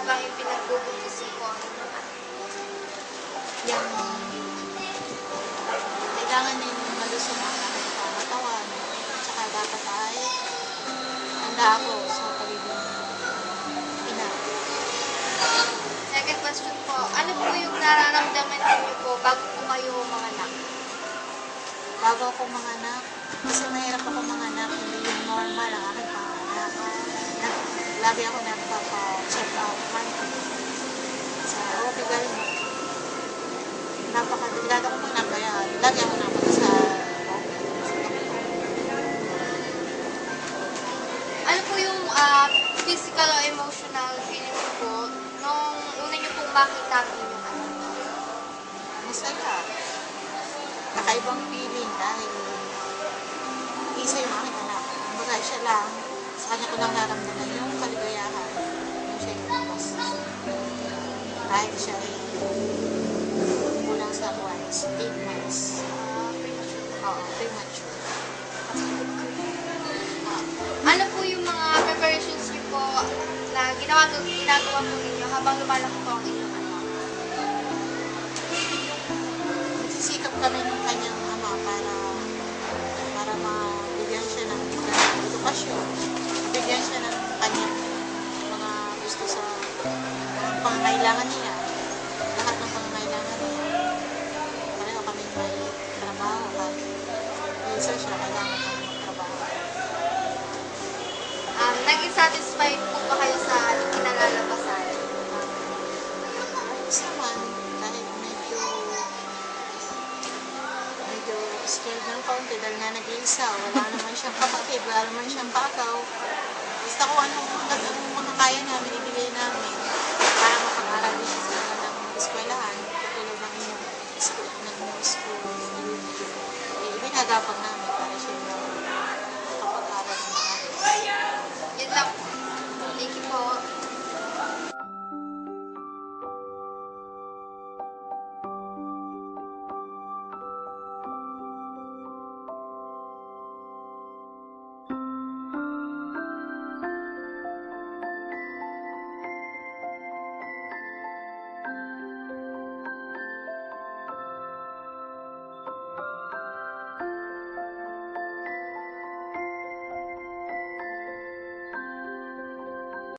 habang ipinagbubuntis po ang inyong anak? Yung kailangan din malusog ang aking pangatawan. Tsaka dapat ay handa ako sa pagiging ina. Second question po, ano po yung nararamdaman niyo po bago po kayo manganak? Bago ako manganak, kasi mahirap ako manganak, hindi yung normal ang aking panganak. Lagi ako nagpapa-check out monthly sa hospital. Napakadelikado ko manganak, kaya lagi ako napunta sa Ano po yung physical o emotional feeling niyo po nung una niyo pong makita ang inyong anak? masaya. Kakaibang feeling dahil isa yung aking anak. Kumbaga siya lang, sa kanya ko lang naramdaman yung kaligayahan. Yung siya yung lumabas. Kahit siya ay kulang sa once, 8 months. Premature. Oo, premature. Ano po yung mga preparations niyo po na ginagawa po ninyo habang lumalaki po ang inyong anak? Nagsisikap kami ng kanyang ama para mabigyan siya ng edukasyon. Mabigyan siya ng kanyang mga gusto sa mga pangangailangan niya. Lahat ng pangangailangan niya. Pareho kami may trabaho kahit minsan siya kailangan kami magtrabaho. Naging satisfied po ba kayo sa kinalalabasan? Ayos naman, dahil medyo scared ng kaunti dahil nga nag-iisa. Wala naman siyang kapatid, wala naman siyang pakaw. Basta kung anong mga kaya namin, ibigay namin.